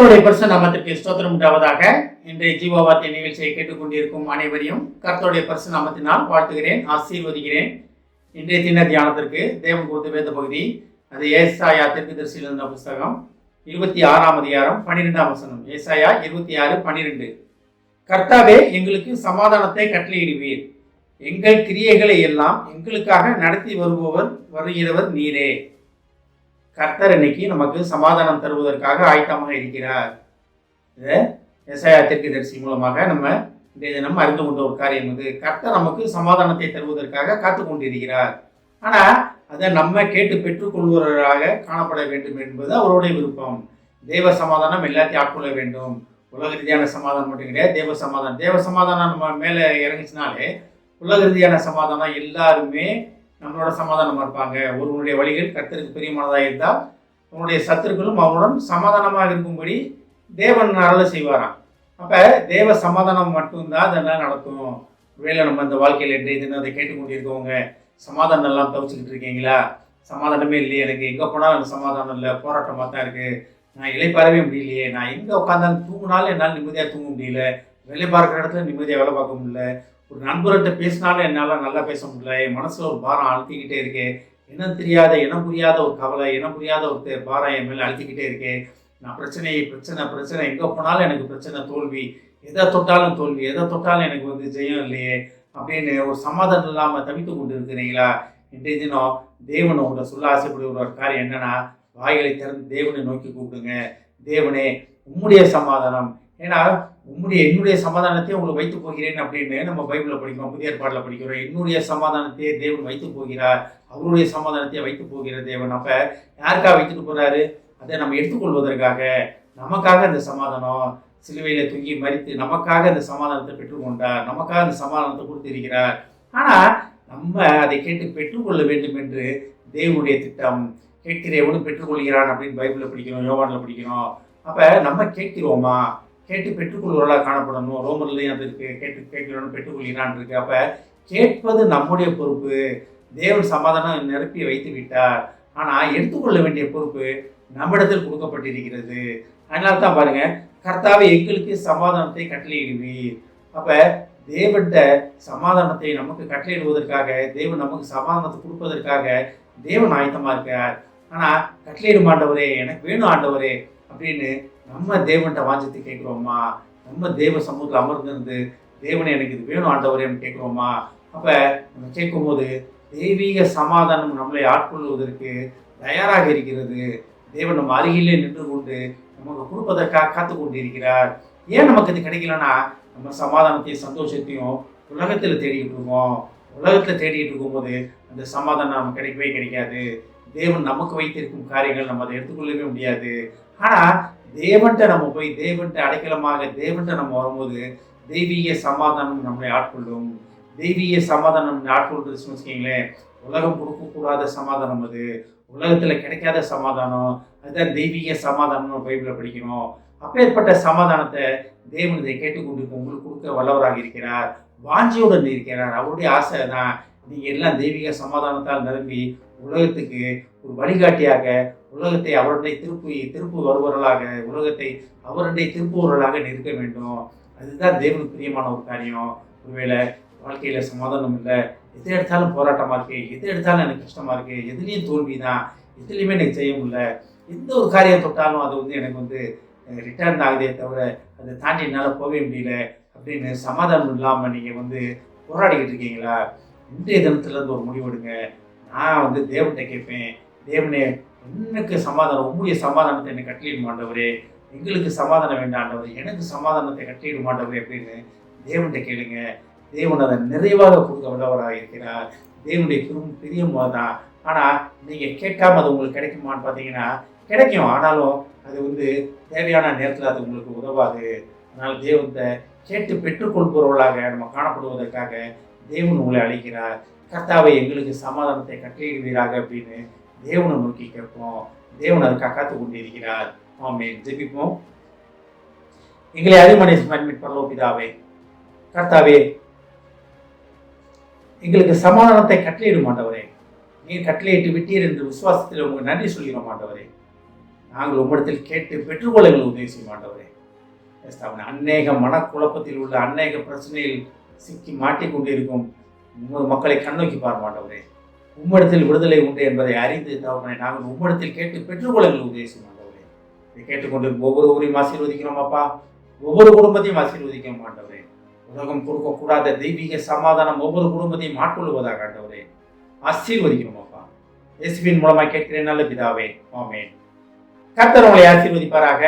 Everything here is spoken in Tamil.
கர்த்தருடைய பரிசுத்த நாமத்திற்கு ஸ்தோத்திரம் உண்டாவதாக. இன்றைய ஜீவவார்த்தை நிகழ்ச்சியை கேட்டுக்கொண்டிருக்கும் அனைவரையும் கர்த்தருடைய பரிசுத்த நாமத்தினால் வாழ்த்துகிறேன், ஆசீர்வதிக்கிறேன். இன்றைய தின தியானத்திற்கு தேவன் கொடுத்த வேத பகுதி அது ஏசாயா தீர்க்கதரிசியில் இருந்த புஸ்தகம் 26ஆம் அதிகாரம் 12ஆம் வசனம். ஏசாயா 26:12. கர்த்தாவே, எங்களுக்கு சமாதானத்தை கட்டளையிடுவீர், எங்கள் கிரியைகளை எல்லாம் எங்களுக்காக நடத்தி வருகிறவர் நீரே. கர்த்தர் இன்னைக்கு நமக்கு சமாதானம் தருவதற்காக ஆயத்தமாக இருக்கிறார். இதை ஏசாயா தீர்க்கதரிசி மூலமாக நம்ம இன்றைய தினம் அறிந்து கொண்ட ஒரு காரியம் இது. கர்த்தர் நமக்கு சமாதானத்தை தருவதற்காக காத்து கொண்டிருக்கிறார். ஆனால் அதை நம்ம கேட்டு பெற்றுக்கொள்வராக காணப்பட வேண்டும் என்பது அவருடைய விருப்பம். தேவ சமாதானம் எல்லாத்தையும் ஆட்கொள்ள வேண்டும். உலக ரீதியான சமாதானம் மட்டும் கிடையாது, தேவ சமாதானம் நம்ம மேலே இறங்குச்சுனாலே உலக ரீதியான சமாதானம் எல்லாருமே நம்மளோட சமாதானமாக இருப்பாங்க. ஒருவனுடைய வழிகள் கர்த்தருக்கு பிரியமானதாக இருந்தால் அவனுடைய சத்துருக்களும் அவனுடன் சமாதானமாக இருக்கும்படி தேவன் அருளை செய்வாராம். அப்போ தேவ சமாதானம் மட்டும்தான் அதெல்லாம் நடக்கும். ஒருவேளை நம்ம இந்த வாழ்க்கையில் இன்றைய தினம் அதை கேட்டுக்கொண்டிருக்கவங்க சமாதானம் எல்லாம் தவிச்சுக்கிட்டு இருக்கீங்களா? சமாதானமே இல்லையே, எனக்கு எங்கே போனாலும் அந்த சமாதானம் இல்லை, போராட்டமாக தான் இருக்குது, நான் இலைப்பாறவே முடியலையே, நான் எங்கே உட்காந்தாலும் தூங்கினாலும் என்னால் நிம்மதியாக தூங்க முடியல, வேலை பார்க்குற இடத்துல நிம்மதியாக வேலை பார்க்க முடியல, ஒரு நண்பர்கிட்ட பேசினாலும் என்னால் நல்லா பேச முடியல, என் மனசில் ஒரு பாரம் அழுத்திக்கிட்டே இருக்கு, இனம் புரியாத ஒரு கவலை, இனம் புரியாத ஒரு பாரம் என் மேலே அழுத்திக்கிட்டே இருக்கு, நான் பிரச்சனை எங்கே போனாலும் எனக்கு பிரச்சனை, தோல்வி, எதை தொட்டாலும் தோல்வி, எதை தொட்டாலும் எனக்கு ஜெயம் இல்லையே அப்படின்னு ஒரு சமாதானம் இல்லாமல் தவித்து கொண்டு இருக்கிறீங்களா? இன்றைய தினம் தேவனை உங்களை சொல்ல ஆசைப்படுகிற ஒரு காரியம் என்னன்னா, வாய்களை திறந்து தேவனை நோக்கி கூப்பிடுங்க. தேவனே, உம்முடைய சமாதானம், ஏன்னா என்னுடைய சமாதானத்தை உங்களுக்கு வைத்து போகிறேன் அப்படின்னு நம்ம பைபிளில் படிக்கிறோம், புதிய ஏற்பாட்டில் படிக்கிறோம். என்னுடைய சமாதானத்தையே தேவன் வைத்து போகிறார், அவருடைய சமாதானத்தையே வைத்து போகிற தேவன். அப்போ யாருக்காக வைத்துட்டு போகிறாரு? அதை நம்ம எடுத்துக்கொள்வதற்காக, நமக்காக அந்த சமாதானம் சிலுவையில் தூங்கி மறித்து நமக்காக அந்த சமாதானத்தை பெற்றுக்கொண்டார், நமக்காக அந்த சமாதானத்தை கொடுத்திருக்கிறார். ஆனால் நம்ம அதை கேட்டு பெற்றுக்கொள்ள வேண்டும் என்று தேவனுடைய திட்டம். கேட்கிறவனும் பெற்றுக்கொள்கிறான் அப்படின்னு பைபிளில் படிக்கிறோம், யோவானில் படிக்கிறோம். அப்போ நம்ம கேட்கிறோமா? கேட்டு பெற்றுக்கொள்வர்களாக காணப்படணும். ரோமர்லையும் அது இருக்கு, கேட்கிறவனும் பெற்றுக்கொள்கிறான் இருக்கு. அப்போ கேட்பது நம்முடைய பொறுப்பு. தேவன் சமாதானம் நிரப்பி வைத்து விட்டார், ஆனால் எடுத்துக்கொள்ள வேண்டிய பொறுப்பு நம்மிடத்தில் கொடுக்கப்பட்டிருக்கிறது. அதனால தான் பாருங்க, கர்த்தாவே எங்களுக்கு சமாதானத்தை கட்டளையிடுவீர். அப்போ தேவன்கிட்ட சமாதானத்தை நமக்கு கட்டளையிடுவதற்காக, தேவன் நமக்கு சமாதானத்தை கொடுப்பதற்காக தேவன் ஆயத்தமாக இருக்கார். ஆனால் கட்டளையிடும் ஆண்டவரே, எனக்கு வேணும் ஆண்டவரே அப்படின்னு நம்ம தேவன்கிட்ட வாஞ்சத்தை கேட்குறோமா? நம்ம தேவ சமூகத்தில் அமர்ந்திருந்து தேவனை எனக்கு இது வேணும் ஆண்டவரேன்னு கேட்குறோமா? அப்போ நம்ம கேட்கும்போது தெய்வீக சமாதானம் நம்மளை ஆட்கொள்வதற்கு தயாராக இருக்கிறது. தேவன் நம்ம அருகிலே நின்று கொண்டு நமக்கு கொடுப்பதற்காக காத்து கொண்டு இருக்கிறார். ஏன் நமக்கு இது கிடைக்கலன்னா, நம்ம சமாதானத்தையும் சந்தோஷத்தையும் உலகத்தில் தேடிக்கிட்டு இருக்கோம். உலகத்தில் தேடிக்கிட்டு இருக்கும்போது அந்த சமாதானம் நமக்கு கிடைக்கவே கிடைக்காது. தேவன் நமக்கு வைத்திருக்கும் காரியங்கள் நம்ம அதை எடுத்துக்கொள்ளவே முடியாது. ஆனால் தேவன்கிட்ட நம்ம போய் தேவன்கிட்ட அடைக்கலமாக தேவன்கிட்ட நம்ம வரும்போது தெய்வீக சமாதானம் நம்மளை ஆட்கொள்ளும். தெய்வீக சமாதானம் ஆட்கொள்றதுன்னு வச்சுக்கிங்களேன், உலகம் கொடுக்கக்கூடாத சமாதானம், அது உலகத்தில் கிடைக்காத சமாதானம், அதுதான் தெய்வீக சமாதானம் பைபிளில் படிக்கணும். அப்பேற்பட்ட சமாதானத்தை தேவன் இதை கேட்டுக்கொண்டு உங்களுக்கு கொடுக்க வல்லவராக இருக்கிறார், வாஞ்சியுடன் இருக்கிறார். அவருடைய ஆசை தான் நீங்கள் எல்லாம் தெய்வீக சமாதானத்தால் நிரம்பி உலகத்துக்கு ஒரு வழிகாட்டியாக, உலகத்தை அவருடைய திருப்பு வருபவர்களாக, உலகத்தை அவருடைய திருப்புவர்களாக நிற்க வேண்டும். அதுதான் தேவனுக்கு பிரியமான ஒரு காரியம். ஒருவேளை வாழ்க்கையில் சமாதானம் இல்லை, எது எடுத்தாலும் போராட்டமாக இருக்குது, எது எடுத்தாலும் எனக்கு கஷ்டமாக இருக்குது, எதுலேயும் தோல்வி தான், எதுலேயுமே எனக்கு செய்ய முடியல, எந்த ஒரு காரியம் தொட்டாலும் அது எனக்கு ரிட்டர்ன் ஆகுதே தவிர அதை தாண்டி என்னால் போகவே முடியல அப்படின்னு சமாதானம் இல்லாமல் நீங்கள் போராடிக்கிட்டு இருக்கீங்களா? இன்றைய தினத்துலேருந்து ஒரு முடிவெடுங்க. நான் தேவன்கிட்ட கேட்பேன், தேவனே எனக்கு சமாதானம், உங்களுடைய சமாதானத்தை என்னை கட்டளையிட மாட்டவரே, எங்களுக்கு சமாதானம் வேண்டாம் ஆண்டவரே, எனக்கு சமாதானத்தை கட்டளையிட மாட்டவரே அப்படின்னு தேவன்கிட்ட கேளுங்க. தேவன் அதை நிறைவாக கொடுக்க வல்லவராக இருக்கிறார். தேவனுடைய பிரியமாக தான். ஆனால் நீங்கள் கேட்காம அது உங்களுக்கு கிடைக்குமான்னு பார்த்தீங்கன்னா கிடைக்கும். ஆனாலும் அது தேவையான நேரத்தில் அது உங்களுக்கு உதவாது. அதனால் தேவத்தை கேட்டு பெற்றுக்கொள்பவர்களாக நம்ம காணப்படுவதற்காக தேவன் உங்களை அழைக்கிறார். கர்த்தாவை எங்களுக்கு சமாதானத்தை கட்டளையிடுவீராக அப்படின்னு தேவனை நோக்கி கேட்போம். தேவன் அதுக்காக காத்து கொண்டிருக்கிறார். ஆமென். ஜெபிப்போம். எங்களை அருமனை பரலோபிதாவே, கர்த்தாவே எங்களுக்கு சமாதானத்தை கட்டளையிட மாட்டவரே, நீர் கட்டளையிட்டு விட்டீர் என்று விசுவாசத்தில் உங்களுக்கு நன்றி சொல்கிறோம் ஆண்டவரே. நாங்கள் உம்மிடத்தில் கேட்டு பெற்றுக்கொள்ள எங்களுக்கு உதவி செய்யும் ஆண்டவரே. அநேக மனக்குழப்பத்தில் உள்ள அநேக பிரச்சனையில் சிக்கி மாட்டிக்கொண்டிருக்கும் மக்களை கண்ணோக்கி பார் மாட்டவரே. உம்மிடத்தில் விடுதலை உண்டு என்பதை அறிந்து தகவனை நாங்கள் உம்மிடத்தில் கேட்டு பெற்றுக்கொள்ள எங்களுக்கு உதவி செய்யும் ஆண்டவரே. இதை கேட்டுக்கொண்டிருக்கும் ஒவ்வொருவரையும் ஆசீர்வதிக்கிறோம் அப்பா. ஒவ்வொரு குடும்பத்தையும் ஆசீர்வதிக்க மாட்டவரே. உலகம் கொடுக்கக்கூடாத தெய்வீக சமாதானம் ஒவ்வொரு குடும்பத்தையும் ஆட்கொள்வதாக ஆண்டவரே ஆசீர்வதிக்கிறோம் அப்பா. இயேசுவின் மூலமாக கேட்கிறேன் நல்ல பிதாவே, ஆமென். கர்த்தர் உங்களை ஆசீர்வதிப்பாராக.